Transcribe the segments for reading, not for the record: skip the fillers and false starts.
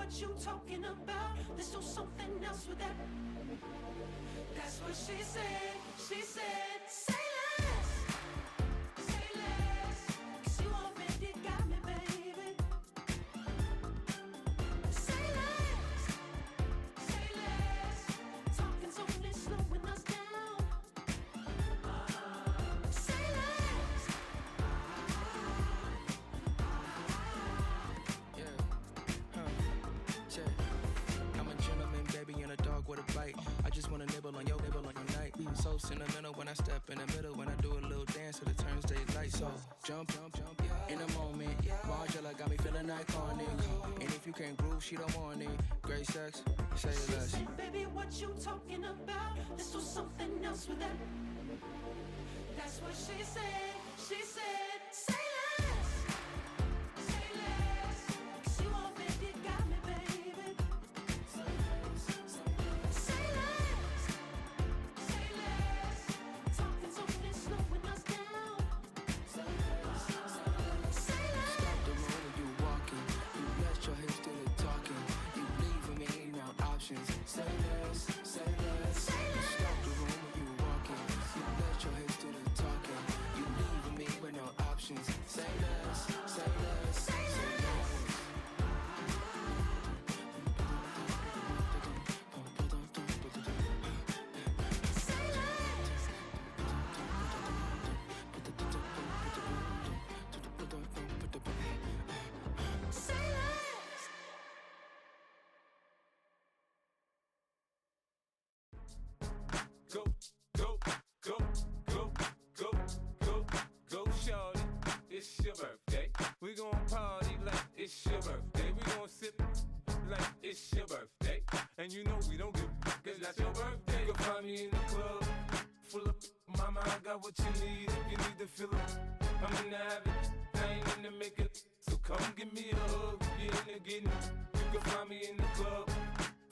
what you talking about. There's no something else with that. That's what she said. She said, say less. Say less. 'Cause you already got me, baby. Say less. Say less. Talking's only slowing us down. Say less. Yeah, check. I'm a gentleman, baby, and a dog with a bite. I just wanna nibble on your night. So sentimental when I step in the middle. When I do a little dance till it turns daylight. So jump, in a moment. Margella got me feeling iconic. And if you can't groove, she don't want it. Great sex, say less. Say, baby, what you talking about? There's no something else with that. That's what she said. She said, say less. Say less. 'Cause you already got me, baby. Say less. Say less. Say less. Talking's only slowing us down. Say less. Say less. Stop the road when you walking. You rest your hips to the talking. You leaving me no options. Say less, say less. Say less. Stop the road when you walking. You rest your hips to the talking. You leaving me with no options. Say less, say less, Say less. Say less. Say less. Go, go, go, go, go, go, go, shorty. It's your birthday. We gon' party like it's your birthday. We gon' sip like it's your birthday. And you know we don't give a cause that's your birthday. You can find me in the club, full of mama, I got what you need if you need to fill up. I'm in the habit, I ain't in the making. So come give me a hug, if you're in the getting. You can find me in the club,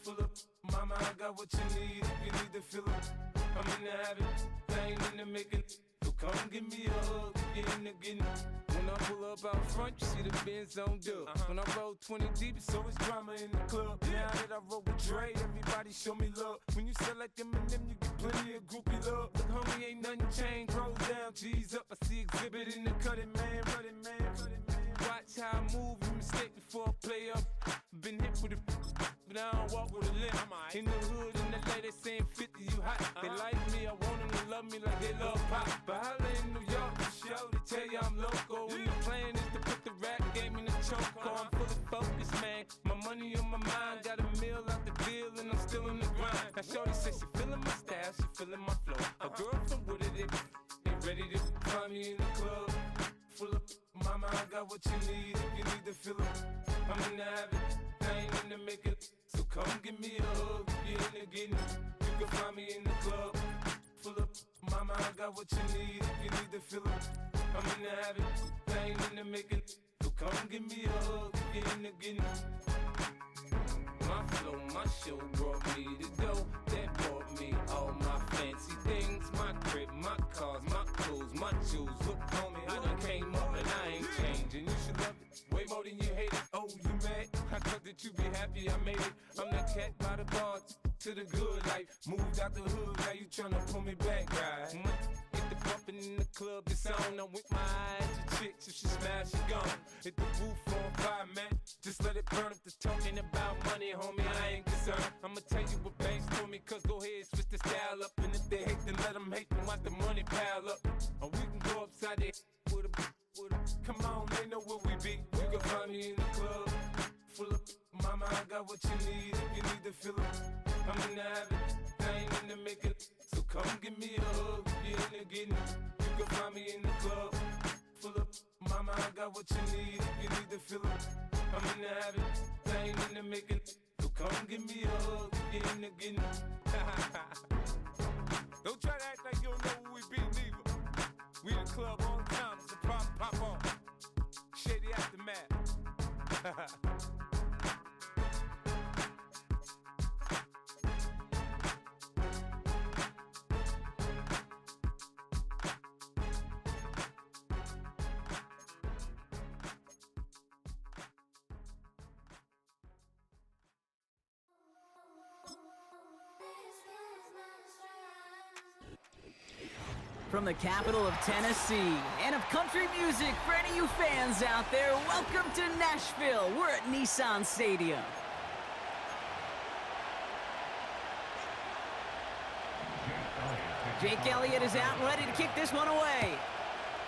full of mama, I got what you need if you need to fill up. I'm in the habit, I ain't in the making. So come give me a hug, if you're in the getting. When I pull up out front, you see the Benz on dub. When I roll 20 deep, it's always drama in the club. Now that I roll with Dre, everybody show me love. When you sell like Eminem, you get plenty of groupie love. Look, homie, ain't nothing changed. Roll down, G's up. I see exhibit in the cutting, man. Running, man. Watch how I move, you mistake before I play up. Been hit with a but I don't walk with a limp. In the hood, in the LA, they saying 50, you hot. They like me, I want them to love me like they love pop. But holla in New York, for sure, they tell you I'm loco. And the plan is to put the rap game in the choke. I'm fully focused, man. My money on my mind, got a meal out the deal, and I'm still in the grind. Now shorty says she feeling my style, she feeling my flow. A girl from Wooded, they ready to find me in the club. Full of mama, I got what you need if you need to fill up. I'm in the habit, I ain't in the making. So come give me a hug, if you're in the getting. You can find me in the club, full up mama, I got what you need if you need to fill up. I'm in the habit, I ain't in the making. So come give me a hug, if you're in the getting. My flow, my show brought me to go. That brought me all my fancy things. My crib, my cars, my clothes, my shoes. Look, homie, I done came up and I ain't changing. You should love it way more than you hate it. Oh, you mad? I thought that you be happy I made it. I'm that cat by the bar to the good life. Moved out the hood, now you tryna pull me back, right? Get the bumpin' in the club, it's on. I'm with my eyes to chicks, if she smash, she gone. Hit the roof on fire, man. Just let it burn if the talking about money, homie, I ain't concerned. I'ma tell you what banks told me, cause go ahead, switch the style up. And if they hate, then let them hate, then watch the money pile up. Or we can go upside there with a come on, they know where we be. You can find me in the club, full of mama, I got what you need if you need to fill up. I'm in the habit, I ain't in the making. So come give me a hug, if you're in the getting. You can find me in the club, full of mama, I got what you need if you need to fill up. I'm in the habit, I ain't in the making. So come give me a hug, if you're in the getting. Don't try to act like you don't know where we be, neither. We in the club all the time, it's a problem, pop on. Shady Aftermath. From the capital of Tennessee and of country music, for any of you fans out there, welcome to Nashville. We're at Nissan Stadium. Jake Elliott is out and ready to kick this one away.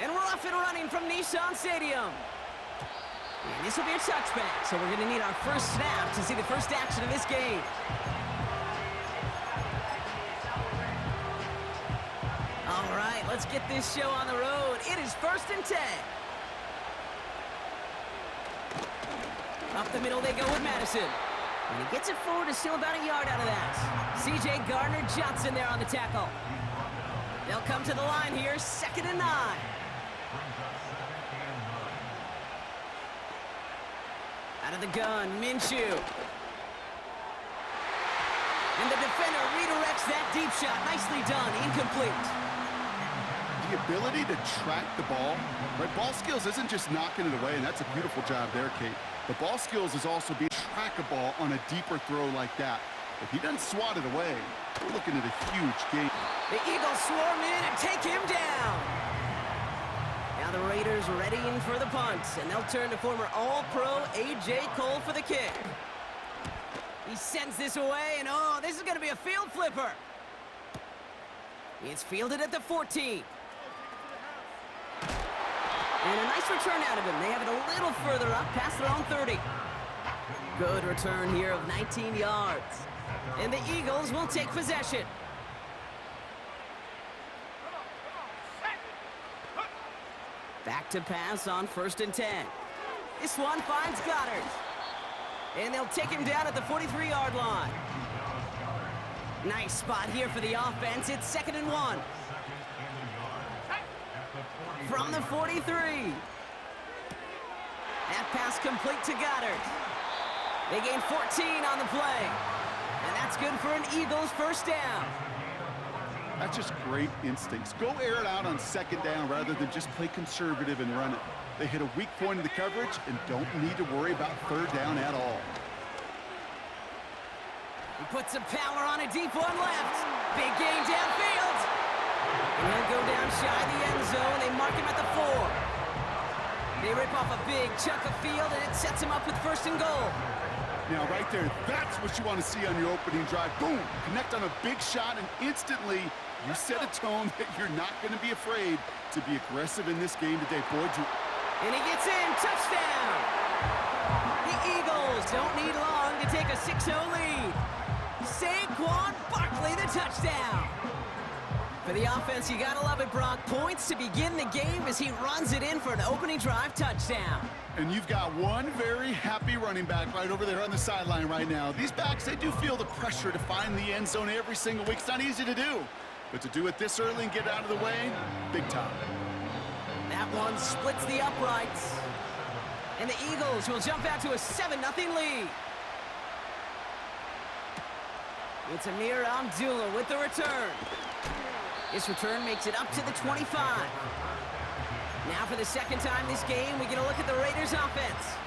And we're off and running from Nissan Stadium. And this will be a touchback, so we're going to need our first snap to see the first action of this game. All right, let's get this show on the road. It is 1st and 10. Up the middle they go with Madison. And he gets it forward to steal about a yard out of that. C.J. Gardner-Johnson there on the tackle. They'll come to the line here, 2nd and 9. Out of the gun, Minshew. And the defender redirects that deep shot. Nicely done, incomplete. The ability to track the ball, right? Ball skills isn't just knocking it away, and that's a beautiful job there, Kate. But ball skills is also being track a ball on a deeper throw like that. If he doesn't swat it away, we're looking at a huge game. The Eagles swarm in and take him down. Now the Raiders readying for the punt, and they'll turn to former All-Pro A.J. Cole for the kick. He sends this away, and oh, this is going to be a field flipper. It's fielded at the 14. And a nice return out of him. They have it a little further up, past their own 30. Good return here of 19 yards. And the Eagles will take possession. Back to pass on 1st and 10. This one finds Goddard. And they'll take him down at the 43-yard line. Nice spot here for the offense. It's 2nd and 1. From the 43. That pass complete to Goddard. They gain 14 on the play. And that's good for an Eagles first down. That's just great instincts. Go air it out on 2nd down rather than just play conservative and run it. They hit a weak point in the coverage and don't need to worry about 3rd down at all. He puts some power on a deep one left. Big gain downfield. And he'll go down shy of the end zone. They mark him at the 4. They rip off a big chunk of field, and it sets him up with 1st and goal. Now, right there, that's what you want to see on your opening drive. Boom! Connect on a big shot, and instantly you set a tone that you're not going to be afraid to be aggressive in this game today. Boy, and he gets in. Touchdown! The Eagles don't need long to take a 6-0 lead. Saquon Barkley, the touchdown. For the offense, you gotta love it, Brock. Points to begin the game as he runs it in for an opening drive touchdown. And you've got one very happy running back right over there on the sideline right now. These backs, they do feel the pressure to find the end zone every single week. It's not easy to do, but to do it this early and get out of the way, big time. That one splits the uprights. And the Eagles will jump out to a 7-0 lead. It's Amir Abdullah with the return. This return makes it up to the 25. Now for the 2nd time this game, we get a look at the Raiders offense.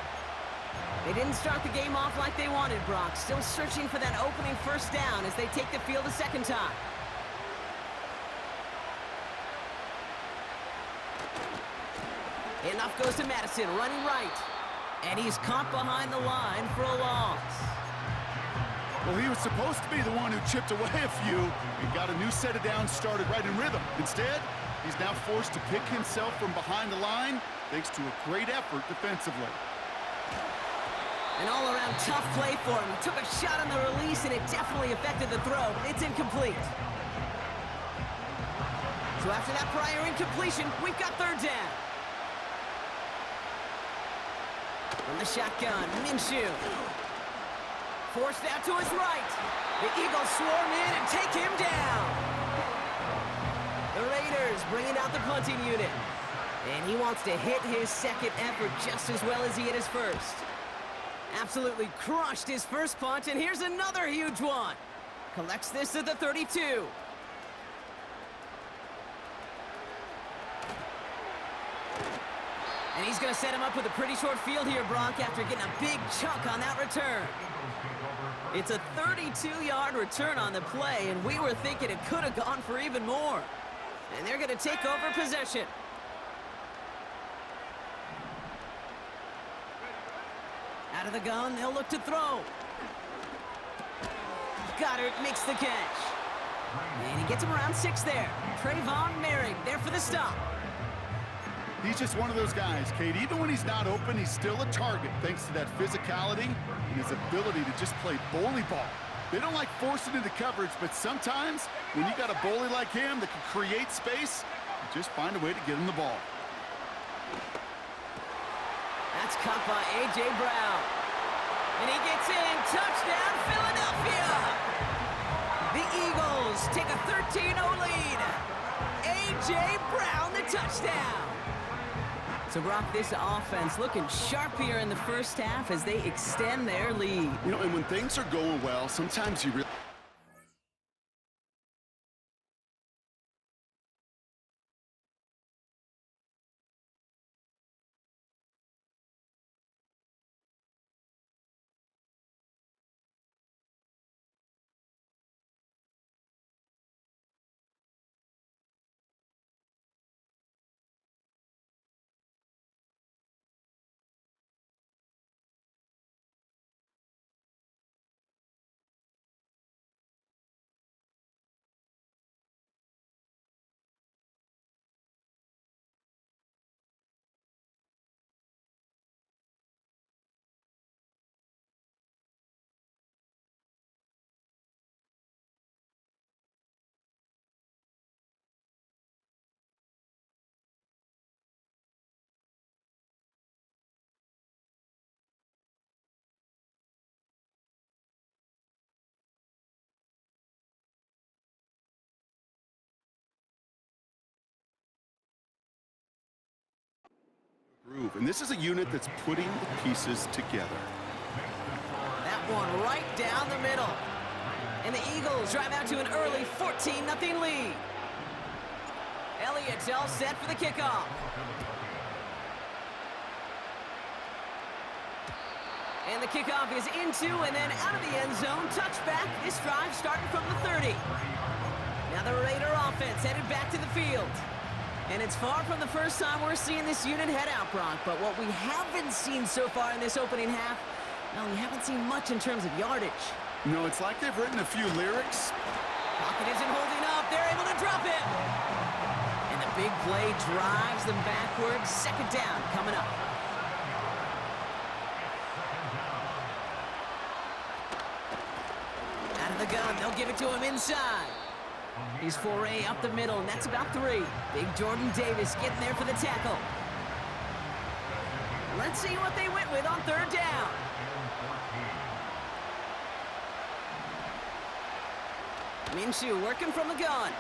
They didn't start the game off like they wanted, Brock. Still searching for that opening 1st down as they take the field a 2nd time. Enough goes to Madison, running right. And he's caught behind the line for a loss. Well, he was supposed to be the one who chipped away a few and got a new set of downs started right in rhythm. Instead, he's now forced to pick himself from behind the line thanks to a great effort defensively. An all-around tough play for him. He took a shot on the release, and it definitely affected the throw. It's incomplete. So after that prior incompletion, we've got 3rd down. From the shotgun, Minshew. Forced out to his right. The Eagles swarm in and take him down. The Raiders bringing out the punting unit. And he wants to hit his 2nd effort just as well as he hit his 1st. Absolutely crushed his 1st punt, and here's another huge one. Collects this at the 32. And he's going to set him up with a pretty short field here, Brock, after getting a big chunk on that return. It's a 32-yard return on the play, and we were thinking it could have gone for even more. And they're going to take over possession. Out of the gun, they'll look to throw. Goddard makes the catch. And he gets him around 6 there. Trayvon Merrick there for the stop. He's just one of those guys, Kate. Even when he's not open, he's still a target thanks to that physicality and his ability to just play bully ball. They don't like forcing into coverage, but sometimes when you got a bully like him that can create space, you just find a way to get him the ball. That's caught by A.J. Brown. And he gets in. Touchdown, Philadelphia! The Eagles take a 13-0 lead. A.J. Brown, the touchdown. So, Brock, this offense looking sharp here in the first half as they extend their lead. You know, and when things are going well, sometimes you really... groove. And this is a unit that's putting the pieces together. That one right down the middle. And the Eagles drive out to an early 14-0 lead. Elliott's all set for the kickoff. And the kickoff is into and then out of the end zone. Touchback. This drive starting from the 30. Now the Raider offense headed back to the field. And it's far from the first time we're seeing this unit head out, Brock. But what we haven't seen so far in this opening half, well, we haven't seen much in terms of yardage. No, it's like they've written a few lyrics. Pocket isn't holding up. They're able to drop it. And the big play drives them backwards. Second down coming up. Out of the gun. They'll give it to him inside. He's foray up the middle, and that's about 3. Big Jordan Davis getting there for the tackle. Let's see what they went with on third down. Minshew working from the gun.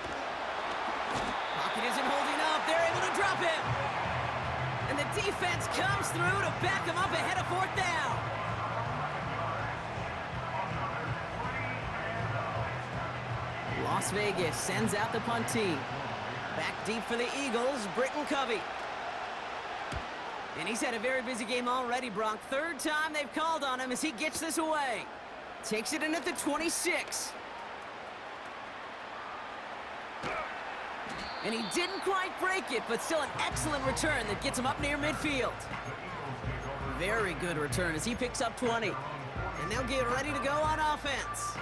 Pocket isn't holding up. They're able to drop it. And the defense comes through to back him up ahead of fourth down. Las Vegas sends out the punt team. Back deep for the Eagles, Britton Covey. And he's had a very busy game already, Brock. Third time they've called on him as he gets this away. Takes it in at the 26. And he didn't quite break it, but still an excellent return that gets him up near midfield. Very good return as he picks up 20. And they'll get ready to go on offense.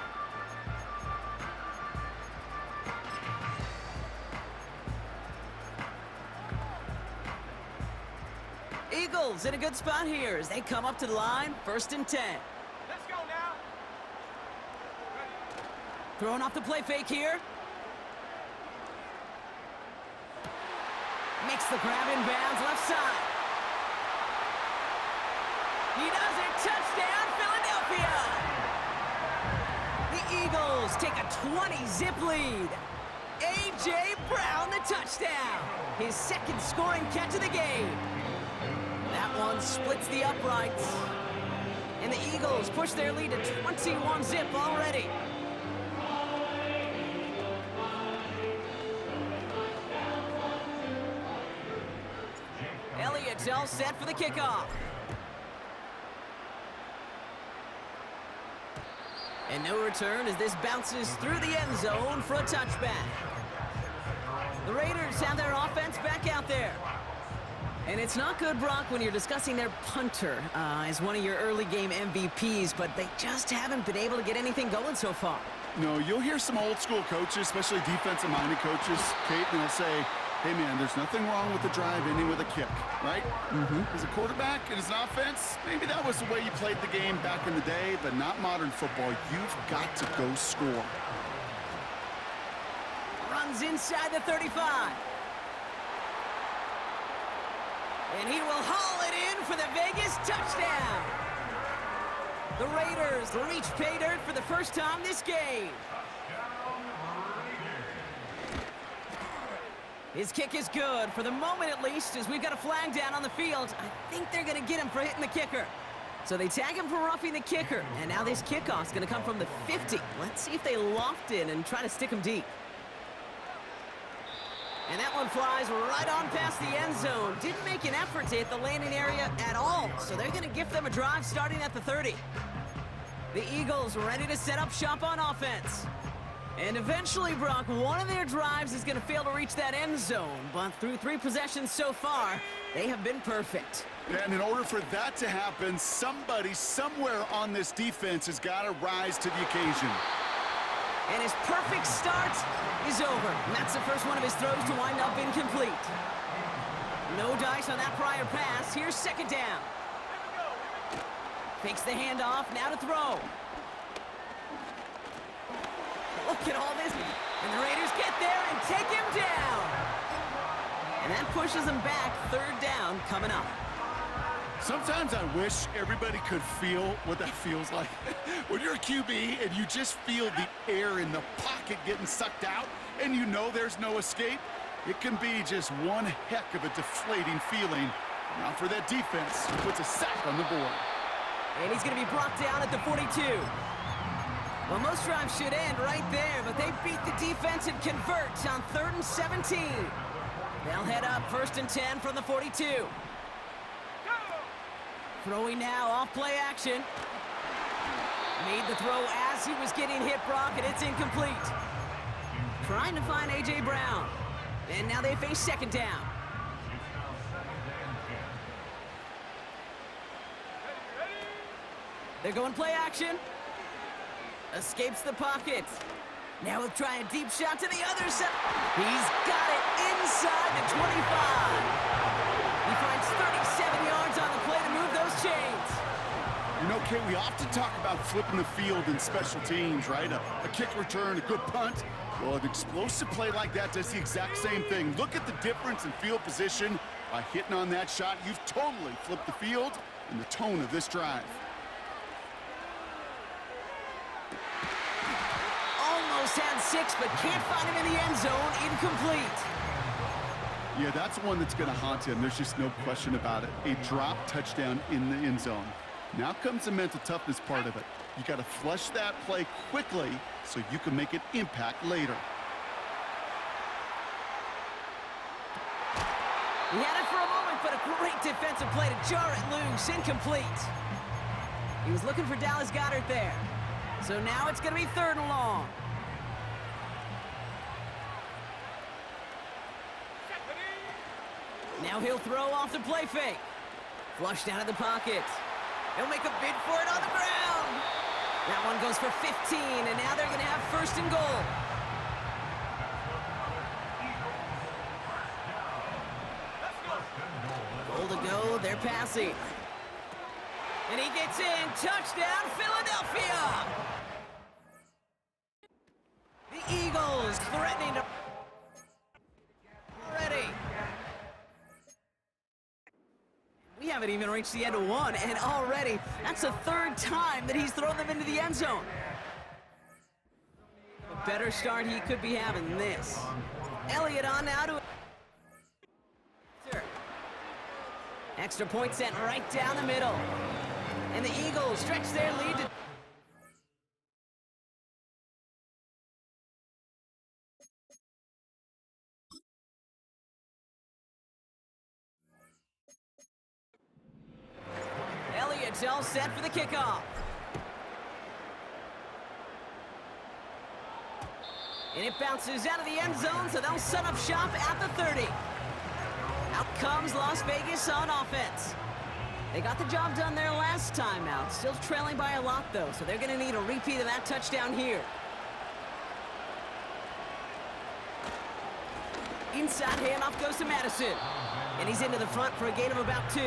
Eagles in a good spot here as they come up to the line, 1st and 10. Let's go now. Throwing off the play fake here. Makes the grab in bounds, left side. He does it, touchdown, Philadelphia! The Eagles take a 20-zip lead. A.J. Brown, the touchdown. His second scoring catch of the game. That one splits the uprights. And the Eagles push their lead to 21-zip already. Elliott's all set for the kickoff. And no return as this bounces through the end zone for a touchback. The Raiders have their offense back out there. And it's not good, Brock, when you're discussing their punter as one of your early game MVPs, but they just haven't been able to get anything going so far. No, you'll hear some old school coaches, especially defensive-minded coaches, Kate, and they'll say, hey, man, there's nothing wrong with the drive ending with a kick, right? As a quarterback and as an offense, maybe that was the way you played the game back in the day, but not modern football. You've got to go score. Runs inside the 35. And he will haul it in for the Vegas touchdown. The Raiders reach pay dirt for the first time this game. His kick is good, for the moment at least, as we've got a flag down on the field. I think they're going to get him for hitting the kicker. So they tag him for roughing the kicker, and now this kickoff's going to come from the 50. Let's see if they loft in and try to stick him deep. And that one flies right on past the end zone. Didn't make an effort to hit the landing area at all, so they're going to gift them a drive starting at the 30. The Eagles ready to set up shop on offense. And eventually, Brock, one of their drives is going to fail to reach that end zone, but through 3 possessions so far, they have been perfect. And in order for that to happen, somebody somewhere on this defense has got to rise to the occasion. And his perfect start is over. And that's the first one of his throws to wind up incomplete. No dice on that prior pass. Here's second down. Fakes the handoff, now to throw. Look at all this. And the Raiders get there and take him down. And that pushes them back. Third down coming up. Sometimes I wish everybody could feel what that feels like. When you're a QB and you just feel the air in the pocket getting sucked out and you know there's no escape, it can be just one heck of a deflating feeling. Now for that defense, who puts a sack on the board. And he's going to be brought down at the 42. Well, most drives should end right there, but they beat the defense and convert on 3rd and 17. They'll head up 1st and 10 from the 42. Throwing now off play action. Made the throw as he was getting hit, Brock, and it's incomplete. Trying to find A.J. Brown. And now they face second down. They're going play action. Escapes the pocket. Now he'll try a deep shot to the other side. He's got it inside the 25. He finds 37 yards on the play to move those chains. You know, Kate, we often talk about flipping the field in special teams, right? A kick return, a good punt. Well, an explosive play like that does the exact same thing. Look at the difference in field position. By hitting on that shot, you've totally flipped the field and the tone of this drive. Almost had 6, but can't find him in the end zone. Incomplete. Yeah, that's one that's going to haunt him. There's just no question about it. A drop touchdown in the end zone. Now comes the mental toughness part of it. You got to flush that play quickly so you can make an impact later. He had it for a moment, but a great defensive play to jar it loose. Incomplete. He was looking for Dallas Goedert there. So now it's going to be 3rd and long. Now he'll throw off the play fake. Flushed out of the pocket. He'll make a bid for it on the ground. That one goes for 15, and now they're going to have 1st and goal. Goal to go, they're passing. And he gets in, touchdown, Philadelphia! The Eagles threatening to... Ready. We haven't even reached the end of one, and already, that's the 3rd time that he's thrown them into the end zone. A better start he could be having than this. Elliott on now to... Extra point sent right down the middle. And the Eagles stretch their lead to... Elliott's all set for the kickoff. And it bounces out of the end zone, so they'll set up shop at the 30. Out comes Las Vegas on offense. They got the job done there last time out. Still trailing by a lot, though, so they're going to need a repeat of that touchdown here. Inside handoff goes to Madison. And he's into the front for a gain of about 2.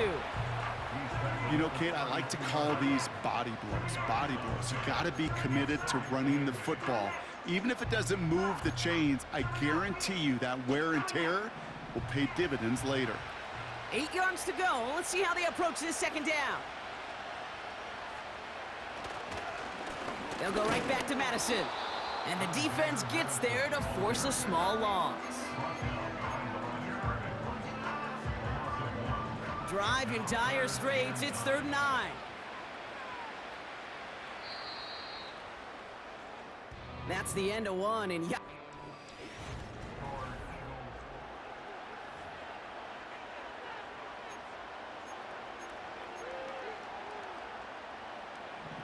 You know, Kate, I like to call these body blows. Body blows. You got to be committed to running the football. Even if it doesn't move the chains, I guarantee you that wear and tear will pay dividends later. 8 yards to go. Let's see how they approach this second down. They'll go right back to Madison. And the defense gets there to force a small loss. Drive in dire straits. It's 3rd and 9. That's the end of one, and yeah.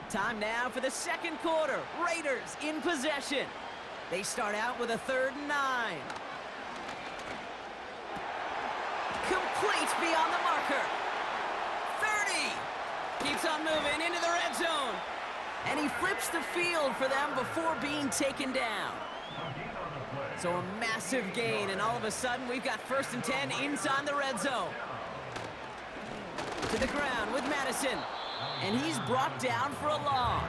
Time now for the second quarter. Raiders in possession. They start out with a 3rd and 9. Complete beyond the marker. 30. Keeps on moving into the red zone. And he flips the field for them before being taken down. So a massive gain, and all of a sudden we've got 1st and 10 inside the red zone. To the ground with Madison. And he's brought down for a loss.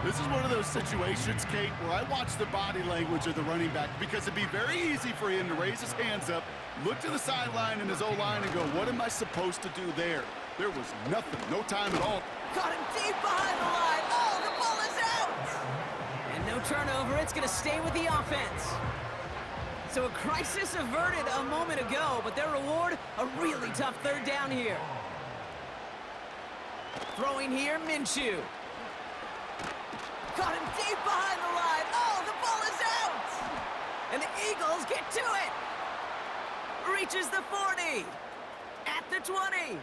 This is one of those situations, Kate, where I watch the body language of the running back, because it'd be very easy for him to raise his hands up, look to the sideline in his O-line and go, what am I supposed to do there? There was nothing, no time at all. Caught him deep behind the line. Oh, the ball is out! And no turnover. It's going to stay with the offense. So a crisis averted a moment ago, but their reward, a really tough 3rd down here. Throwing here, Minshew. Caught him deep behind the line. Oh, the ball is out! And the Eagles get to it. Reaches the 40. At the 20.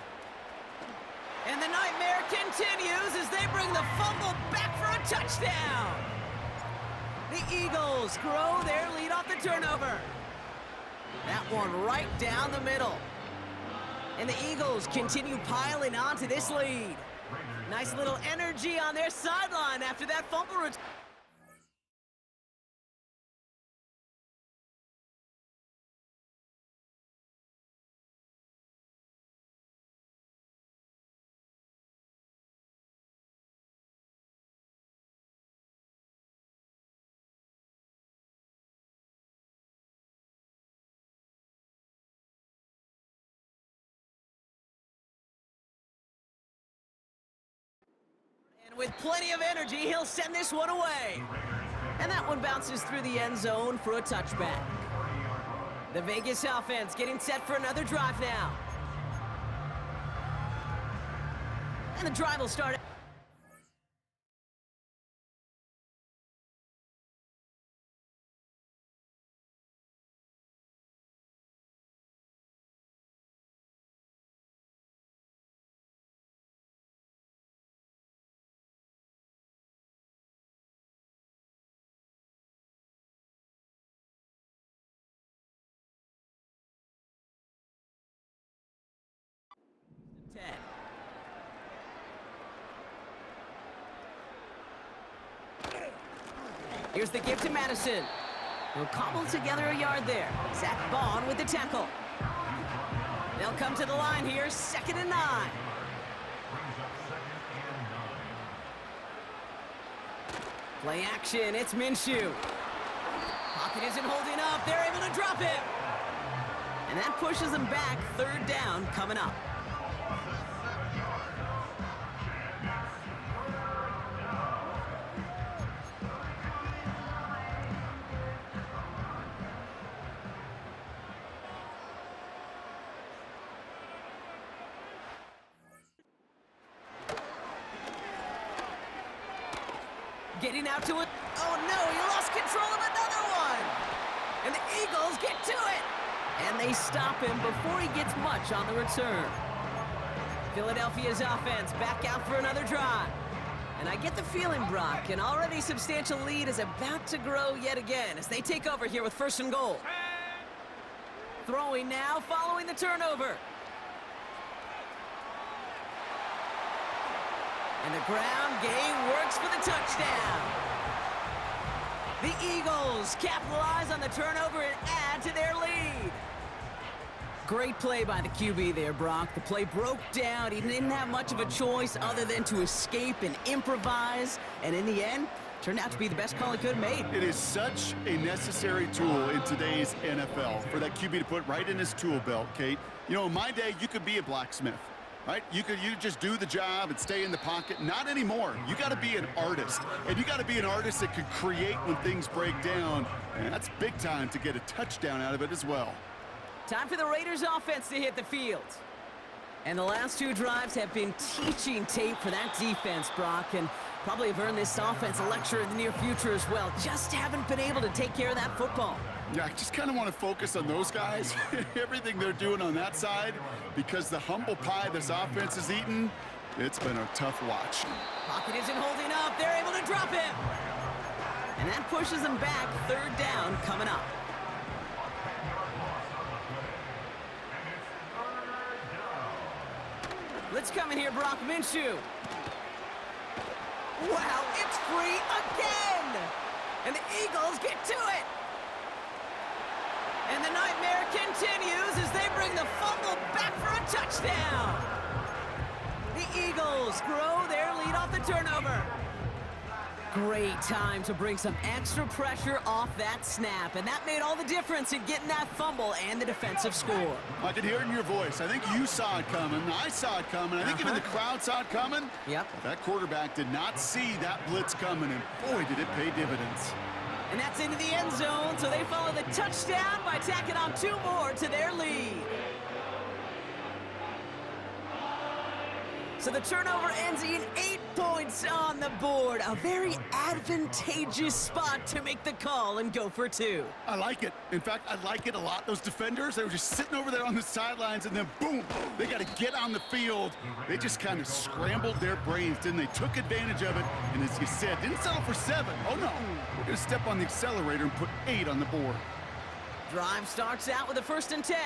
And the nightmare continues as they bring the fumble back for a touchdown. The Eagles grow their lead off the turnover. That one right down the middle. And the Eagles continue piling onto this lead. Nice little energy on their sideline after that fumble return. With plenty of energy, he'll send this one away. And that one bounces through the end zone for a touchback. The Vegas offense getting set for another drive now. And the drive will start. Here's the give to Madison. He'll cobble together a yard there. Zach Bond with the tackle. They'll come to the line here, 2nd and 9. Play action, it's Minshew. Pocket isn't holding up, they're able to drop it. And that pushes them back, 3rd down coming up. Getting out to it. Oh no, he lost control of another one. And the Eagles get to it. And they stop him before he gets much on the return. Philadelphia's offense back out for another drive. And I get the feeling, Brock, an already substantial lead is about to grow yet again as they take over here with first and goal. Throwing now, following the turnover. And the ground game works for the touchdown. The Eagles capitalize on the turnover and add to their lead. Great play by the QB there, Brock. The play broke down. He didn't have much of a choice other than to escape and improvise. And in the end, turned out to be the best call he could have made. It is such a necessary tool in today's NFL for that QB to put right in his tool belt, Kate. You know, in my day, you could be a blacksmith, right? You just do the job and stay in the pocket. Not anymore. You got to be an artist. And you got to be an artist that could create when things break down. And that's big time to get a touchdown out of it as well. Time for the Raiders offense to hit the field. And the last two drives have been teaching tape for that defense, Brock, and probably have earned this offense a lecture in the near future as well. Just haven't been able to take care of that football. Yeah, I just kind of want to focus on those guys, everything they're doing on that side, because the humble pie this offense is eating, it's been a tough watch. Pocket isn't holding up. They're able to drop him. And that pushes them back. Third down coming up. Let's come in here, Brock Minshew. Wow, it's free again! And the Eagles get to it! And the nightmare continues as they bring the fumble back for a touchdown! The Eagles grow their lead off the turnover. Great time to bring some extra pressure off that snap, and that made all the difference in getting that fumble and the defensive score. I could hear it in your voice. I think you saw it coming. I saw it coming. I think even the crowd saw it coming. Yep. That quarterback did not see that blitz coming, and boy, did it pay dividends. And that's into the end zone, so they follow the touchdown by tacking on 2 more to their lead. So the turnover ends in 8 points on the board. A very advantageous spot to make the call and go for 2. I like it. In fact, I like it a lot. Those defenders, they were just sitting over there on the sidelines, and then boom, they got to get on the field. They just kind of scrambled their brains, didn't they? Took advantage of it, and as you said, didn't settle for 7. Oh no, we're going to step on the accelerator and put 8 on the board. Drive starts out with a 1st and 10.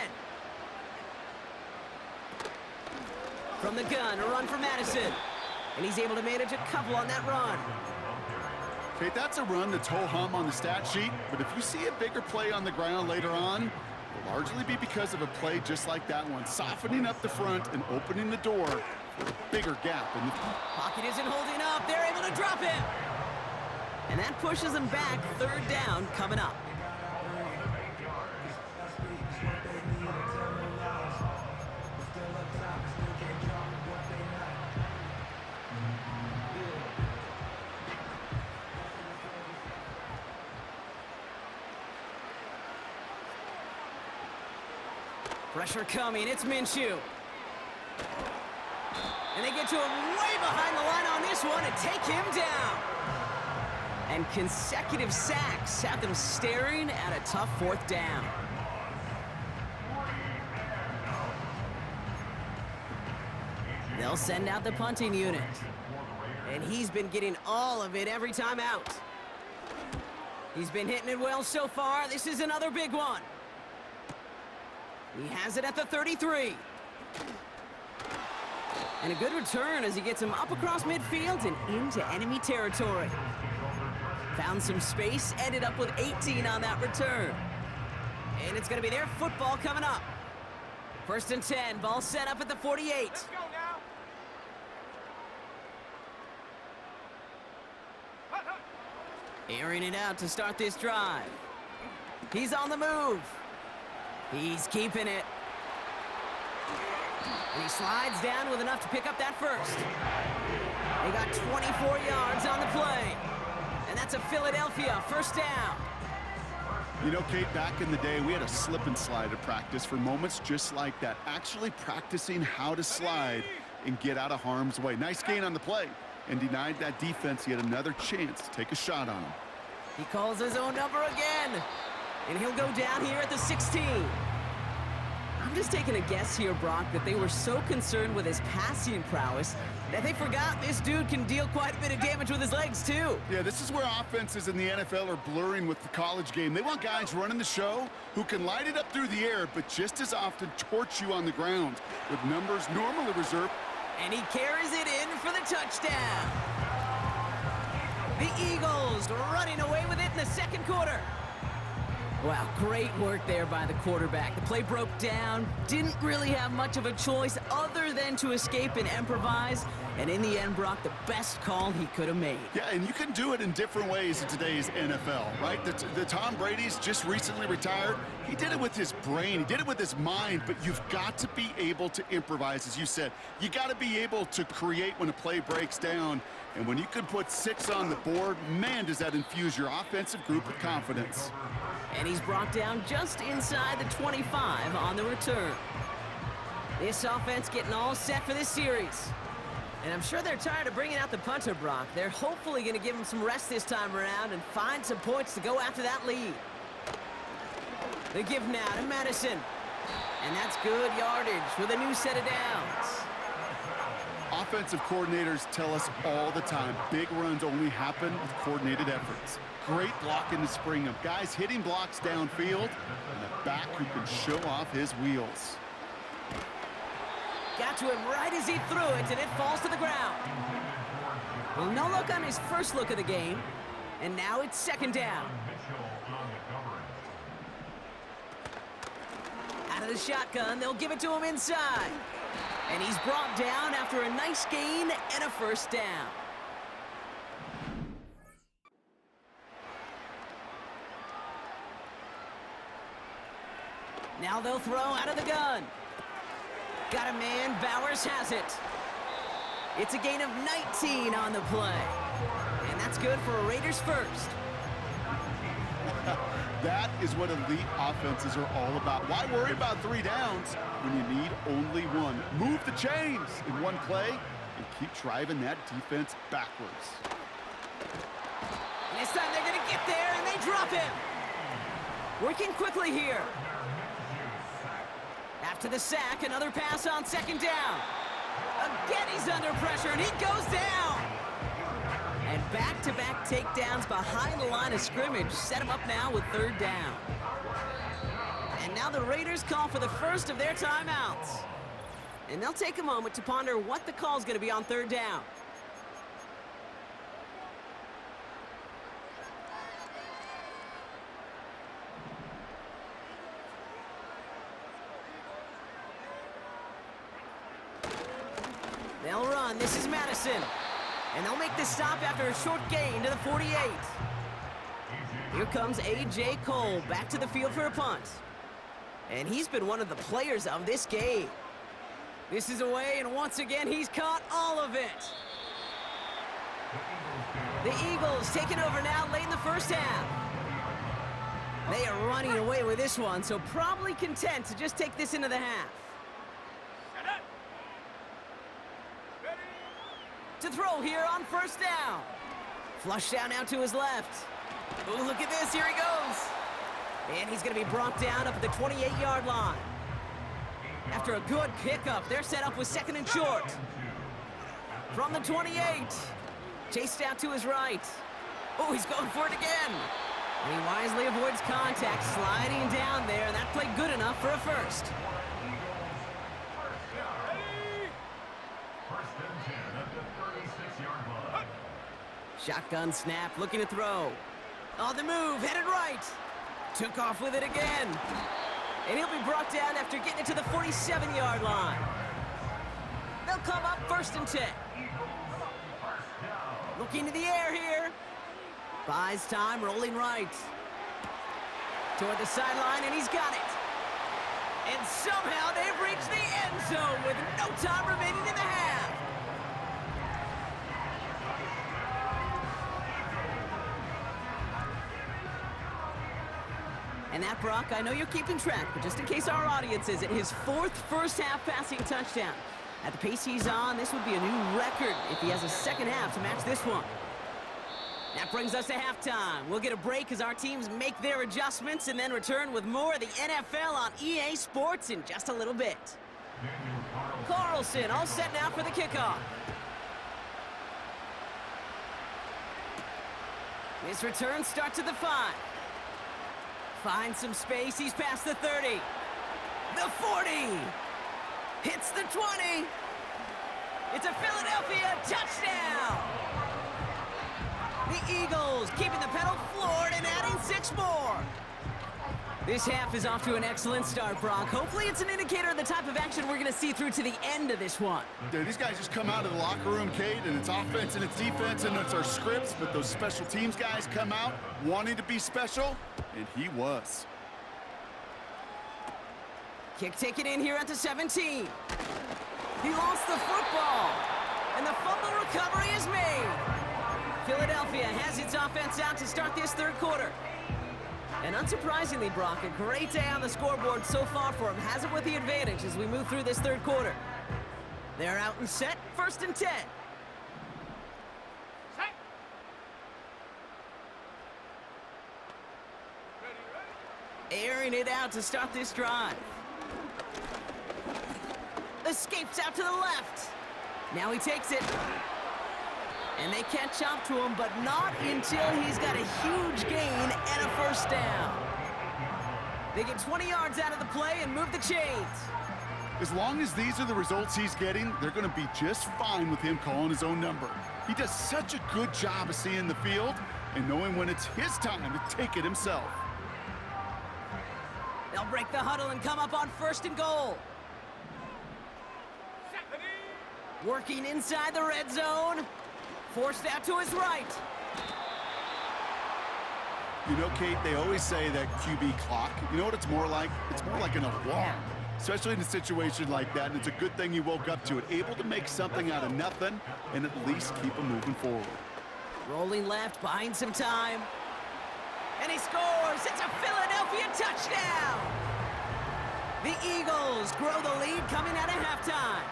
From the gun, a run for Madison. And he's able to manage a couple on that run. Okay, that's a run that's ho-hum on the stat sheet, but if you see a bigger play on the ground later on, it'll largely be because of a play just like that one, softening up the front and opening the door for a bigger gap. And Pocket isn't holding up. They're able to drop him. And that pushes them back. 3rd down coming up. Pressure coming, it's Minshew. And they get to him way behind the line on this one and take him down. And consecutive sacks have them staring at a tough 4th down. They'll send out the punting unit. And he's been getting all of it every time out. He's been hitting it well so far. This is another big one. He has it at the 33. And a good return as he gets him up across midfield and into enemy territory. Found some space, ended up with 18 on that return. And it's going to be their football coming up. 1st and 10, ball set up at the 48. Let's go now. Airing it out to start this drive. He's on the move. He's keeping it. And he slides down with enough to pick up that 1st. They got 24 yards on the play. And that's a Philadelphia 1st down. you know, Kate, back in the day, we had a slip and slide at practice for moments just like that. Actually practicing how to slide and get out of harm's way. Nice gain on the play and denied that defense yet another chance to take a shot on him. He calls his own number again. And he'll go down here at the 16. I'm just taking a guess here, Brock, that they were so concerned with his passing prowess that they forgot this dude can deal quite a bit of damage with his legs, too. Yeah, this is where offenses in the NFL are blurring with the college game. They want guys running the show who can light it up through the air, but just as often torch you on the ground, with numbers normally reserved. And he carries it in for the touchdown. The Eagles running away with it in the second quarter. Wow, great work there by the quarterback. The play broke down, didn't really have much of a choice other than to escape and improvise, and in the end, Brock, the best call he could have made. Yeah, and you can do it in different ways in today's NFL, right? The Tom Brady's just recently retired. He did it with his brain. He did it with his mind, but you've got to be able to improvise, as you said. You got to be able to create when a play breaks down, and when you can put 6 on the board, man, does that infuse your offensive group with confidence. And he's brought down just inside the 25 on the return. This offense getting all set for this series. And I'm sure they're tired of bringing out the punter, Brock. They're hopefully going to give him some rest this time around and find some points to go after that lead. They give now to Madison. And that's good yardage with a new set of downs. Offensive coordinators tell us all the time, big runs only happen with coordinated efforts. Great blocking to spring them. Guys hitting blocks downfield, and a back who can show off his wheels. Got to him right as he threw it, and it falls to the ground. Well, no look on his first look of the game, and now it's second down. Out of the shotgun, they'll give it to him inside. And he's brought down after a nice gain and a first down. Now they'll throw out of the gun. Got a man, Bowers has it. It's a gain of 19 on the play. And that's good for a Raiders first. That is what elite offenses are all about. Why worry about 3 downs when you need only 1? Move the chains in one play and keep driving that defense backwards. And this time they're going to get there, and they drop him. Working quickly here. After the sack, another pass on second down. Again, he's under pressure, and he goes down. And back-to-back takedowns behind the line of scrimmage set him up now with third down. And now the Raiders call for the first of their timeouts. And they'll take a moment to ponder what the call is going to be on third down. They'll run. This is Madison. And they'll make the stop after a short gain to the 48. Here comes A.J. Cole back to the field for a punt. And he's been one of the players of this game. This is away, and once again, he's caught all of it. The Eagles taking over now late in the first half. They are running away with this one, so probably content to just take this into the half. To throw here on first down. Flush down now to his left. Oh, look at this. Here he goes. And he's going to be brought down up at the 28-yard line. After a good pickup, they're set up with second and short. From the 28. Chased out to his right. Oh, he's going for it again. And he wisely avoids contact, sliding down there, and that played good enough for a first. Shotgun snap, looking to throw. On the move, headed right. Took off with it again. And he'll be brought down after getting it to the 47-yard line. They'll come up first and 10. Looking to the air here. Buys time, rolling right. Toward the sideline, and he's got it. And somehow they've reached the end zone with no time remaining in the half. And that, Brock, I know you're keeping track, but just in case our audience isn't, his 4th first-half passing touchdown. At the pace he's on, this would be a new record if he has a second half to match this one. That brings us to halftime. We'll get a break as our teams make their adjustments and then return with more of the NFL on EA Sports in just a little bit. Carlson all set now for the kickoff. His return starts at the 5. Finds some space, he's past the 30. The 40! Hits the 20! It's a Philadelphia touchdown! The Eagles keeping the pedal floored and adding 6 more. This half is off to an excellent start, Brock. Hopefully it's an indicator of the type of action we're going to see through to the end of this one. Dude, these guys just come out of the locker room, Kate, and it's offense and it's defense and it's our scripts, but those special teams guys come out wanting to be special, and he was. Kick taken in here at the 17. He lost the football, and the fumble recovery is made. Philadelphia has its offense out to start this third quarter. And unsurprisingly, Brock, a great day on the scoreboard so far for him. Has it with the advantage as we move through this third quarter. They're out and set, 1st and 10. Airing it out to start this drive. Escapes out to the left. Now he takes it. And they catch up to him, but not until he's got a huge gain and a 1st down. They get 20 yards out of the play and move the chains. As long as these are the results he's getting, they're going to be just fine with him calling his own number. He does such a good job of seeing the field and knowing when it's his time to take it himself. They'll break the huddle and come up on 1st and goal. Working inside the red zone. Forced out to his right. You know, Kate, they always say that QB clock. You know what it's more like? It's more like an alarm, especially in a situation like that. And it's a good thing he woke up to it, able to make something out of nothing and at least keep him moving forward. Rolling left, buying some time. And he scores. It's a Philadelphia touchdown. The Eagles grow the lead coming out of halftime.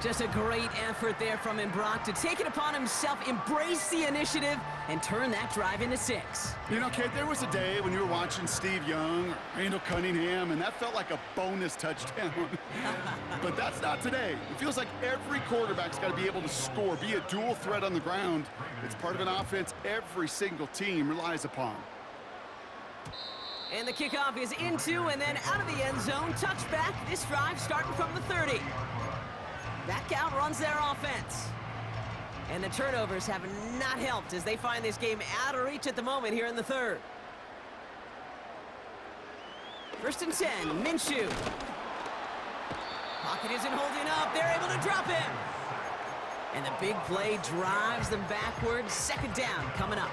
Just a great effort there from him, Brock, to take it upon himself, embrace the initiative, and turn that drive into 6. You know, Kate, there was a day when you were watching Steve Young or Randall Cunningham, and that felt like a bonus touchdown. But that's not today. It feels like every quarterback's got to be able to score, be a dual threat on the ground. It's part of an offense every single team relies upon. And the kickoff is into and then out of the end zone. Touchback, this drive starting from the 30. That count runs their offense. And the turnovers have not helped as they find this game out of reach at the moment here in the third. 1st and 10, Minshew. Pocket isn't holding up. They're able to drop him. And the big play drives them backwards. 2nd down coming up.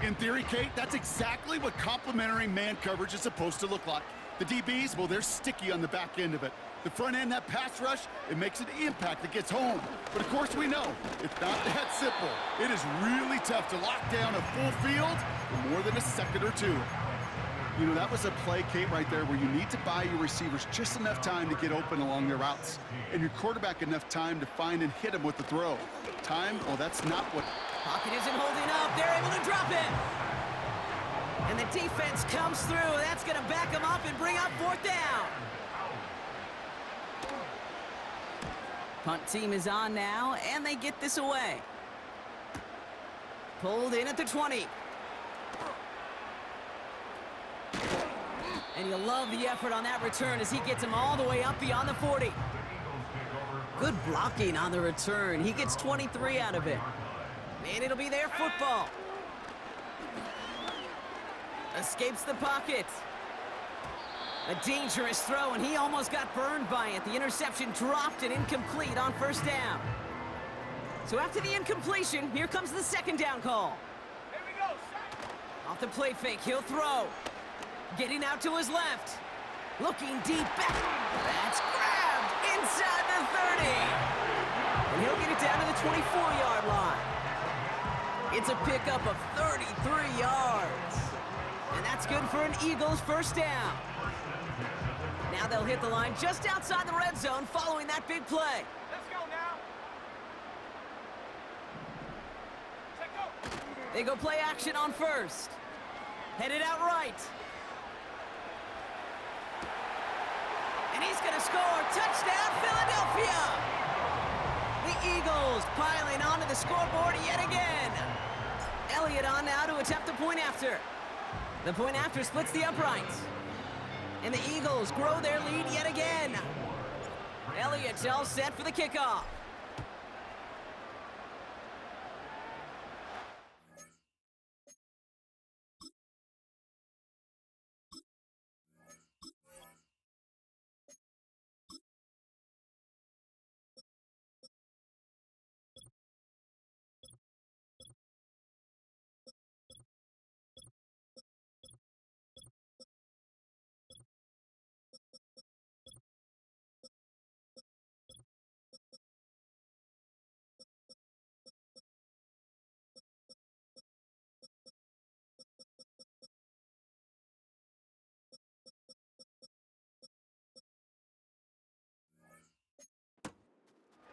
In theory, Kate, that's exactly what complementary man coverage is supposed to look like. The DBs, well, they're sticky on the back end of it. The front end, that pass rush, it makes an impact that gets home. But of course we know, it's not that simple. It is really tough to lock down a full field for more than a second or two. You know, that was a play, Kate, right there where you need to buy your receivers just enough time to get open along their routes. And your quarterback enough time to find and hit him with the throw. Time, well, that's not what... Pocket isn't holding up. They're able to drop it. And the defense comes through. That's going to back them up and bring up 4th down. Punt team is on now, and they get this away. Pulled in at the 20. And you'll love the effort on that return as he gets him all the way up beyond the 40. Good blocking on the return. He gets 23 out of it. And it'll be their football. Escapes the pocket. A dangerous throw, and he almost got burned by it. The interception dropped and incomplete on 1st down. So after the incompletion, here comes the 2nd down call. Here we go, son. Off the play fake, he'll throw. Getting out to his left. Looking deep back. That's grabbed inside the 30. And he'll get it down to the 24-yard line. It's a pickup of 33 yards. And that's good for an Eagles 1st down. Now they'll hit the line just outside the red zone following that big play. Let's go now. They go play action on first. Headed out right. And he's going to score. Touchdown, Philadelphia! The Eagles piling onto the scoreboard yet again. Elliott on now to attempt the point after. The point after splits the uprights. And the Eagles grow their lead yet again. Elliott's all set for the kickoff.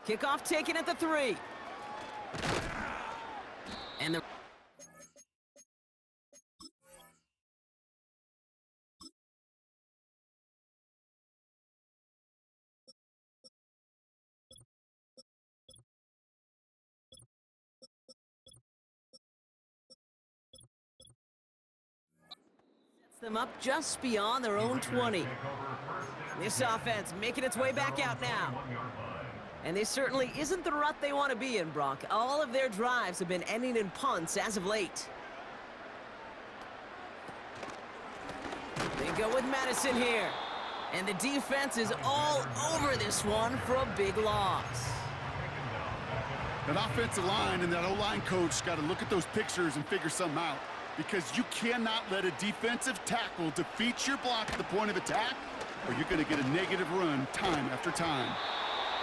Kickoff taken at the 3. And the sets them up just beyond their own 20. This offense making its way back out now. And this certainly isn't the rut they want to be in, Brock. All of their drives have been ending in punts as of late. They go with Madison here. And the defense is all over this one for a big loss. That offensive line and that O-line coach got to look at those pictures and figure something out, because you cannot let a defensive tackle defeat your block at the point of attack, or you're going to get a negative run time after time.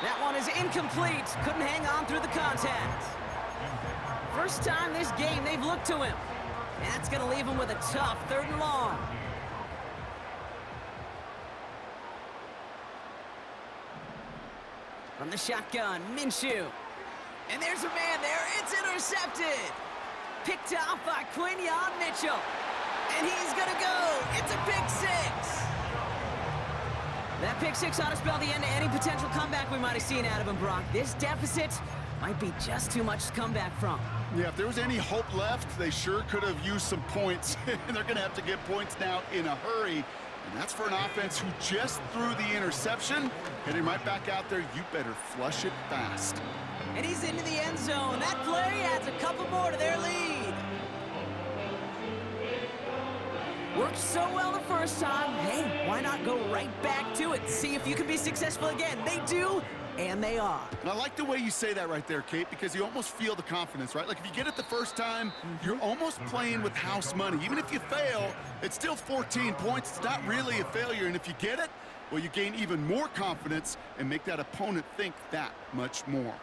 That one is incomplete. Couldn't hang on through the contact. First time this game they've looked to him. And that's going to leave him with a tough 3rd and long. From the shotgun, Minshew. And there's a man there. It's intercepted. Picked off by Quinyon Mitchell. And he's going to go. It's a pick 6. That pick 6 ought to spell the end to any potential comeback we might have seen out of him, Brock. This deficit might be just too much to come back from. Yeah, if there was any hope left, they sure could have used some points. And they're going to have to get points now in a hurry. And that's for an offense who just threw the interception. Heading right back out there, you better flush it fast. And he's into the end zone. That play adds a couple more to their lead. Worked so well the first time. Hey, why not go right back to it? See if you can be successful again. They do, and they are. And I like the way you say that right there, Kate, because you almost feel the confidence, right? Like if you get it the first time, you're almost playing with house money. Even if you fail, it's still 14 points. It's not really a failure. And if you get it, well, you gain even more confidence and make that opponent think that much more.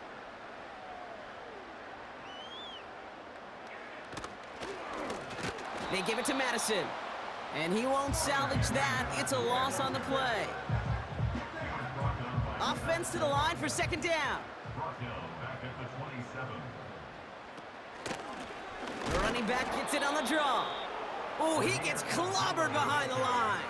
They give it to Madison. And he won't salvage that. It's a loss on the play. Offense to the line for 2nd down. The running back gets it on the draw. Oh, he gets clobbered behind the line.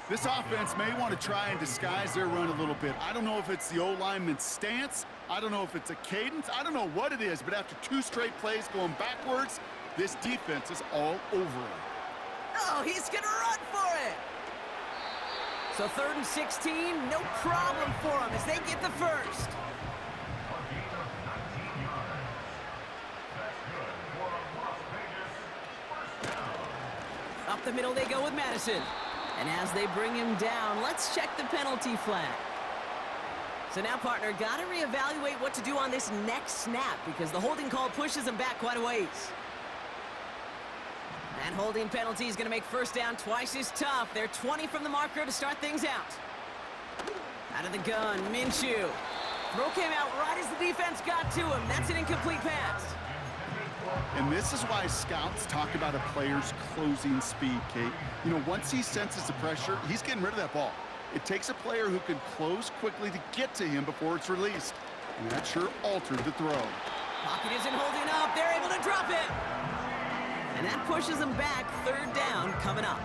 This offense may want to try and disguise their run a little bit. I don't know if it's the O-lineman's stance. I don't know if it's a cadence. I don't know what it is, but after 2 straight plays going backwards, this defense is all over it. Oh, he's going to run for it. So 3rd and 16, no problem for him as they get the first. Up the middle they go with Madison. And as they bring him down, let's check the penalty flag. So now, partner, got to reevaluate what to do on this next snap because the holding call pushes him back quite a ways. That holding penalty is going to make 1st down twice as tough. They're 20 from the marker to start things out. Out of the gun, Minshew. Throw came out right as the defense got to him. That's an incomplete pass. And this is why scouts talk about a player's closing speed, Kate. You know, once he senses the pressure, he's getting rid of that ball. It takes a player who can close quickly to get to him before it's released. And that sure altered the throw. Pocket isn't holding up. They're able to drop it. And that pushes them back. Third down coming up.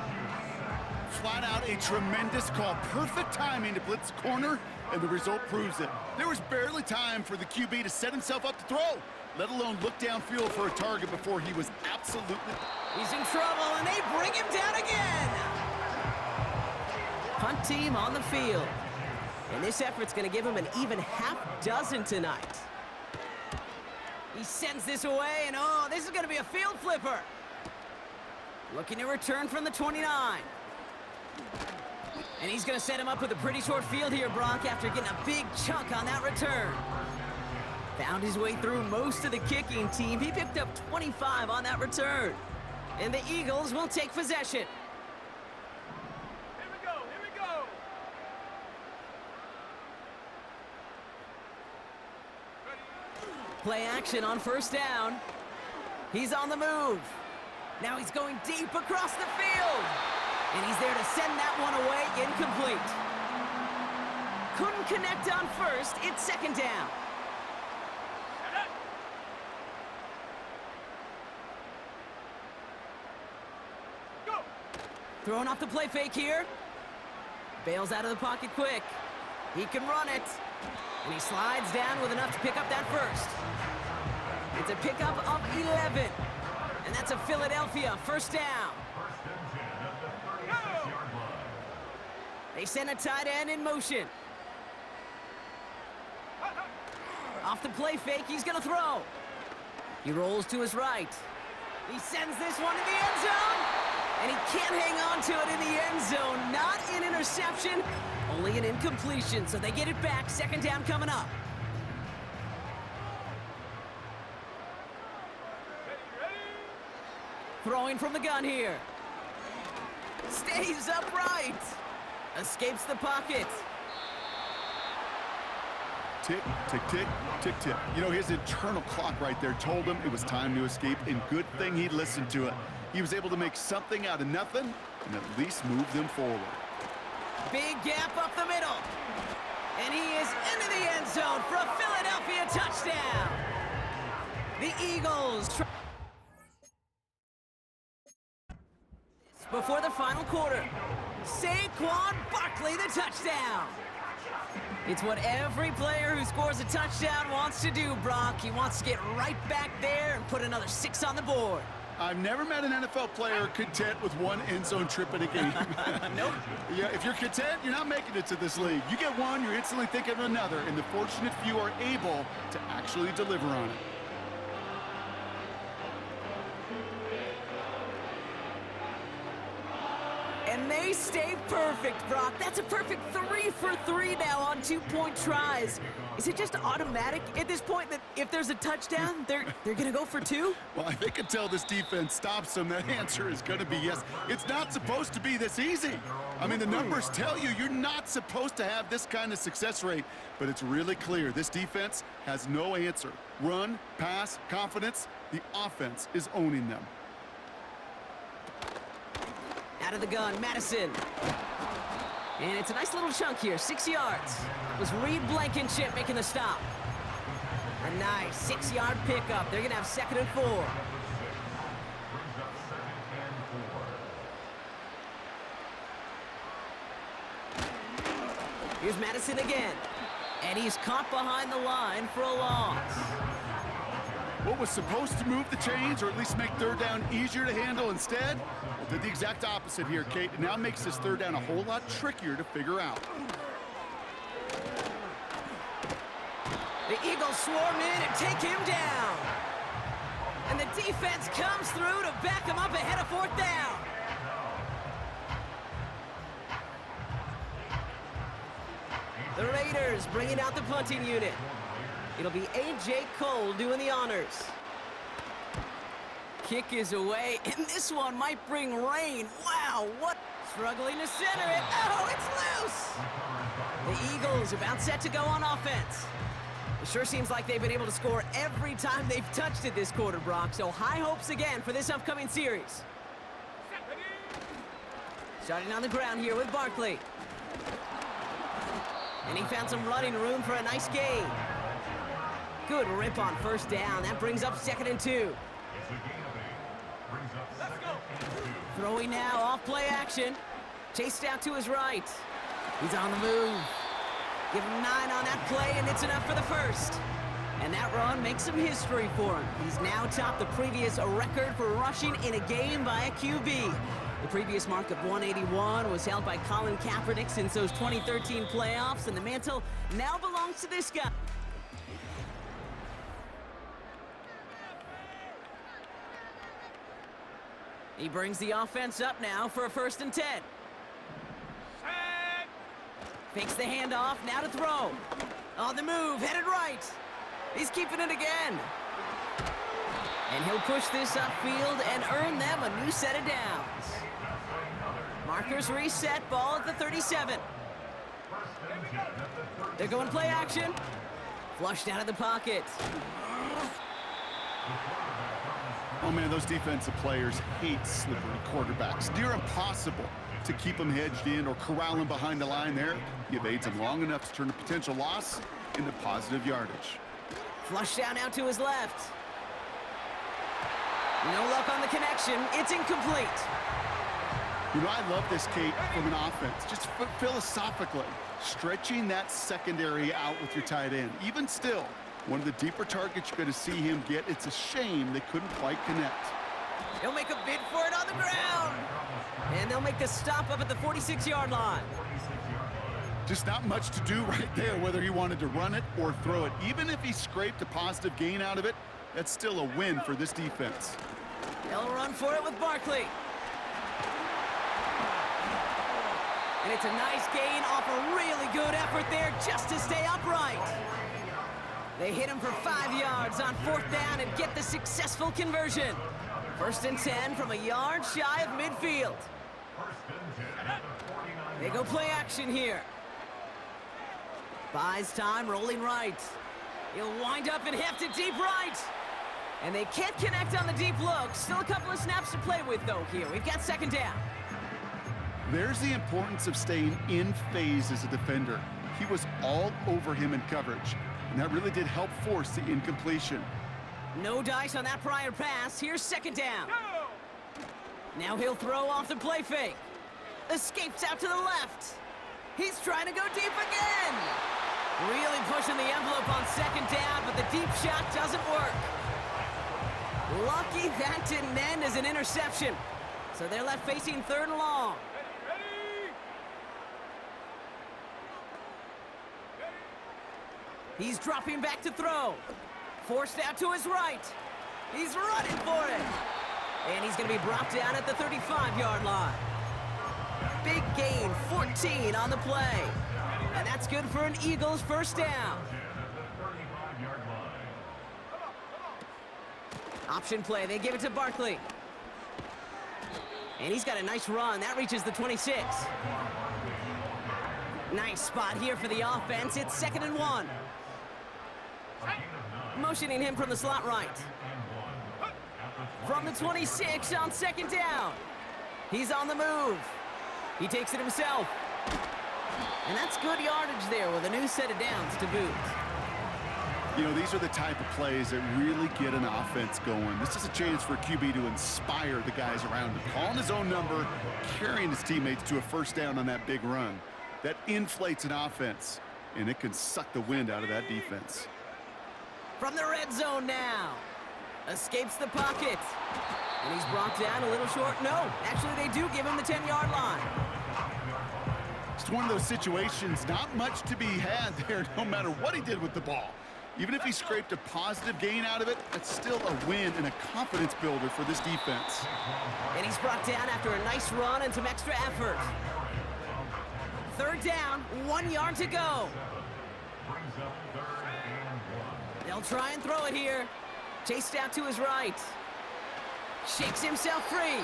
Flat out a tremendous call. Perfect timing to blitz corner, and the result proves it. There was barely time for the QB to set himself up to throw, let alone look downfield for a target before he was absolutely... He's in trouble, and they bring him down again. Punt team on the field. And this effort's going to give him an even half dozen tonight. He sends this away, and oh, this is going to be a field flipper. Looking to return from the 29. And he's going to set him up with a pretty short field here, Brock, after getting a big chunk on that return. Found his way through most of the kicking team. He picked up 25 on that return. And the Eagles will take possession. Here we go, here we go. Play action on first down. He's on the move. Now he's going deep across the field. And he's there to send that one away, incomplete. Couldn't connect on first, it's second down. Go. Throwing off the play fake here. Bails out of the pocket quick. He can run it. And he slides down with enough to pick up that first. It's a pickup of 11. And that's a Philadelphia first down. They send a tight end in motion. Off the play fake, he's gonna throw. He rolls to his right. He sends this one to the end zone. And he can't hang on to it in the end zone. Not an interception, only an incompletion. So they get it back, second down coming up. Throwing from the gun here. Stays upright. Escapes the pocket. Tick, tick, tick, tick, tick. You know, his internal clock right there told him it was time to escape, and good thing he listened to it. He was able to make something out of nothing and at least move them forward. Big gap up the middle. And he is into the end zone for a Philadelphia touchdown. The Eagles before the final quarter. Saquon Barkley, the touchdown. It's what every player who scores a touchdown wants to do, Brock. He wants to get right back there and put another 6 on the board. I've never met an NFL player content with one end zone trip in a game. Nope. Yeah, if you're content, you're not making it to this league. You get one, you're instantly thinking of another, and the fortunate few are able to actually deliver on it. And they stay perfect, Brock. That's a perfect 3 for 3 now on 2-point tries. Is it just automatic at this point that if there's a touchdown, they're going to go for 2? Well, I think until this defense stops them, that answer is going to be yes. It's not supposed to be this easy. I mean, the numbers tell you you're not supposed to have this kind of success rate, but it's really clear this defense has no answer. Run, pass, confidence, the offense is owning them. Out of the gun, Madison. And it's a nice little chunk here, 6 yards. It was Reed Blankenship making the stop. A nice 6-yard pickup. They're going to have 2nd and 4. Here's Madison again. And he's caught behind the line for a loss. What was supposed to move the chains, or at least make third down easier to handle instead, well, did the exact opposite here, Kate. It now makes this third down a whole lot trickier to figure out. The Eagles swarm in and take him down. And the defense comes through to back him up ahead of 4th down. The Raiders bringing out the punting unit. It'll be A.J. Cole doing the honors. Kick is away, and this one might bring rain. Wow, what? Struggling to center it. Oh, it's loose! The Eagles about set to go on offense. It sure seems like they've been able to score every time they've touched it this quarter, Brock, so high hopes again for this upcoming series. Starting on the ground here with Barkley. And he found some running room for a nice gain. Good rip on first down. That brings up 2nd and 2. Throwing now, off play action. Chased out to his right. He's on the move. Give him 9 on that play, and it's enough for the first. And that run makes some history for him. He's now topped the previous record for rushing in a game by a QB. The previous mark of 181 was held by Colin Kaepernick since those 2013 playoffs, and the mantle now belongs to this guy. He brings the offense up now for a 1st and 10. Fakes the handoff, now to throw. On the move, headed right. He's keeping it again. And he'll push this upfield and earn them a new set of downs. Markers reset, ball at the 37. They're going play action. Flushed out of the pocket. Oh man, those defensive players hate slippery quarterbacks. Near impossible to keep them hedged in or corral them behind the line there. He evades them long enough to turn a potential loss into positive yardage. Flush down out to his left. No luck on the connection. It's incomplete. You know, I love this, Kate, from an offense. Just philosophically, stretching that secondary out with your tight end. Even still, one of the deeper targets you're going to see him get. It's a shame they couldn't quite connect. He'll make a bid for it on the ground. And they'll make the stop up at the 46-yard line. Just not much to do right there, whether he wanted to run it or throw it. Even if he scraped a positive gain out of it, that's still a win for this defense. They'll run for it with Barkley. And it's a nice gain off a really good effort there just to stay upright. They hit him for 5 yards on 4th down and get the successful conversion. 1st and 10 from a yard shy of midfield. They go play action here. Buys time, rolling right. He'll wind up and heft it deep right. And they can't connect on the deep look. Still a couple of snaps to play with, though, here. We've got 2nd down. There's the importance of staying in phase as a defender. He was all over him in coverage, and that really did help force the incompletion. No dice on that prior pass. Here's 2nd down. Now he'll throw off the play fake. Escapes out to the left. He's trying to go deep again. Really pushing the envelope on 2nd down, but the deep shot doesn't work. Lucky that didn't end as an interception. So they're left facing 3rd and long. He's dropping back to throw. Forced out to his right. He's running for it. And he's going to be brought down at the 35-yard line. Big gain, 14 on the play. And that's good for an Eagles 1st down. Option play, they give it to Barkley. And he's got a nice run. That reaches the 26. Nice spot here for the offense. It's 2nd and 1. Motioning him from the slot right. From the 26 on 2nd down. He's on the move. He takes it himself. And that's good yardage there with a new set of downs to boot. You know, these are the type of plays that really get an offense going. This is a chance for a QB to inspire the guys around him. Calling his own number, carrying his teammates to a 1st down on that big run. That inflates an offense, and it can suck the wind out of that defense. From the red zone now. Escapes the pocket. And he's brought down a little short. No, actually they do give him the 10-yard line. It's one of those situations, not much to be had there, no matter what he did with the ball. Even if he scraped a positive gain out of it, that's still a win and a confidence builder for this defense. And he's brought down after a nice run and some extra effort. 3rd down, 1 yard to go. They'll try and throw it here. Chased out to his right. Shakes himself free.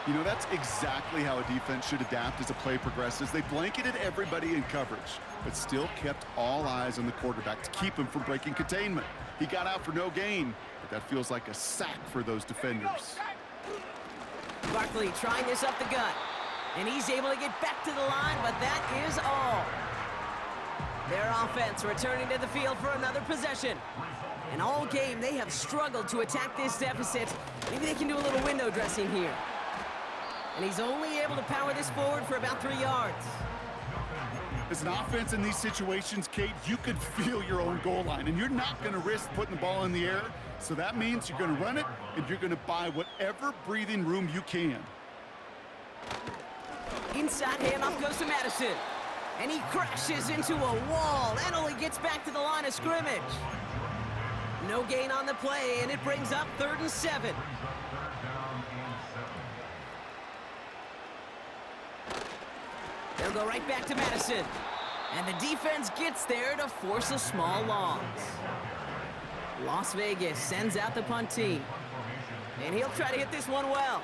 You know, that's exactly how a defense should adapt as the play progresses. They blanketed everybody in coverage, but still kept all eyes on the quarterback to keep him from breaking containment. He got out for no gain, but that feels like a sack for those defenders. Barkley trying this up the gut. And he's able to get back to the line, but that is all. Their offense returning to the field for another possession. And all game, they have struggled to attack this deficit. Maybe they can do a little window dressing here. And he's only able to power this forward for about 3 yards. As an offense in these situations, Kate, you could feel your own goal line, and you're not going to risk putting the ball in the air. So that means you're going to run it, and you're going to buy whatever breathing room you can. Inside handoff goes to Madison. And he crashes into a wall and only gets back to the line of scrimmage. No gain on the play, and it brings up 3rd and 7. They'll go right back to Madison. And the defense gets there to force a small loss. Las Vegas sends out the punt team. And he'll try to hit this one well.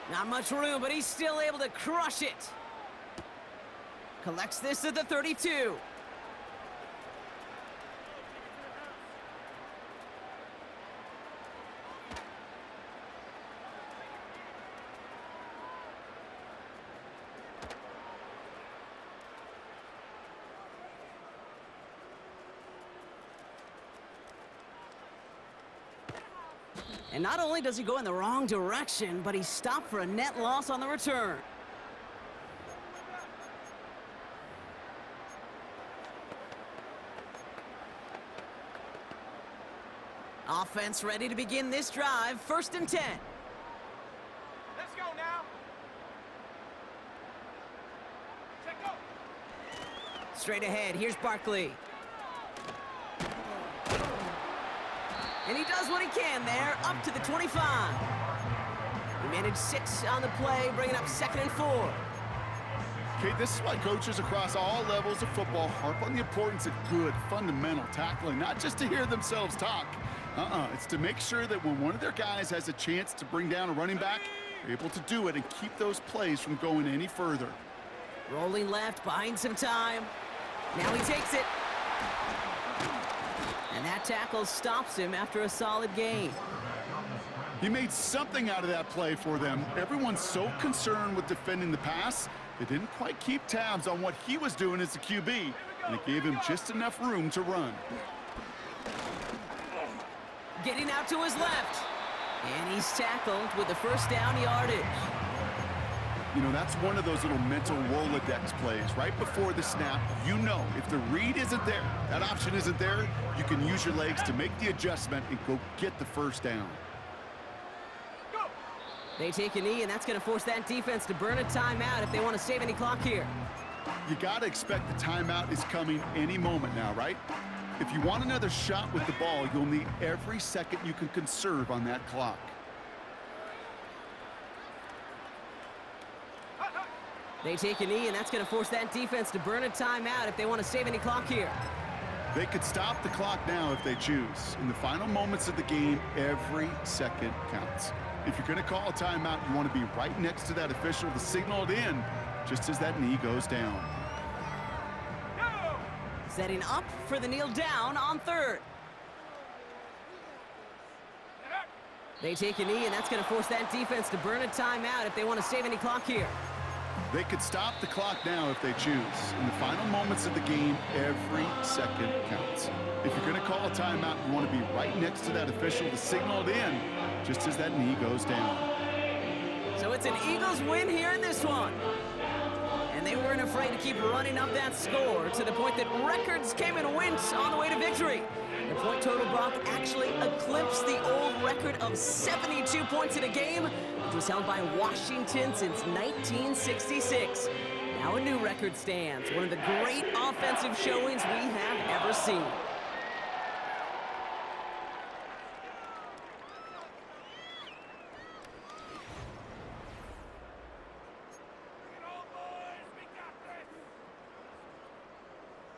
Not much room, but he's still able to crush it. Collects this at the 32. And not only does he go in the wrong direction, but he's stopped for a net loss on the return. Offense ready to begin this drive. 1st and 10. Let's go now. Check go. Straight ahead, here's Barkley. And he does what he can there, up to the 25. He managed 6 on the play, bringing up 2nd and 4. Okay, this is why coaches across all levels of football harp on the importance of good, fundamental tackling, not just to hear themselves talk. It's to make sure that when one of their guys has a chance to bring down a running back, they're able to do it and keep those plays from going any further. Rolling left, buying some time. Now he takes it. And that tackle stops him after a solid gain. He made something out of that play for them. Everyone's so concerned with defending the pass, they didn't quite keep tabs on what he was doing as a QB, and it gave him just enough room to run. Getting out to his left. And he's tackled with the 1st down yardage. You know, that's one of those little mental Rolodex plays. Right before the snap, you know if the read isn't there, that option isn't there, you can use your legs to make the adjustment and go get the 1st down. Go. They take a knee, and that's going to force that defense to burn a timeout if they want to save any clock here. You got to expect the timeout is coming any moment now, right? If you want another shot with the ball, you'll need every second you can conserve on that clock. They take a knee, and that's going to force that defense to burn a timeout if they want to save any clock here. They could stop the clock now if they choose. In the final moments of the game, every second counts. If you're going to call a timeout, you want to be right next to that official to signal it in just as that knee goes down. Setting up for the kneel down on 3rd. They take a knee, and that's going to force that defense to burn a timeout if they want to save any clock here. They could stop the clock now if they choose. In the final moments of the game, every second counts. If you're going to call a timeout, you want to be right next to that official to signal it in just as that knee goes down. So it's an Eagles win here in this one. And they weren't afraid to keep running up that score to the point that records came and went on the way to victory. The point total, Brock, actually eclipsed the old record of 72 points in a game, which was held by Washington since 1966. Now a new record stands, one of the great offensive showings we have ever seen.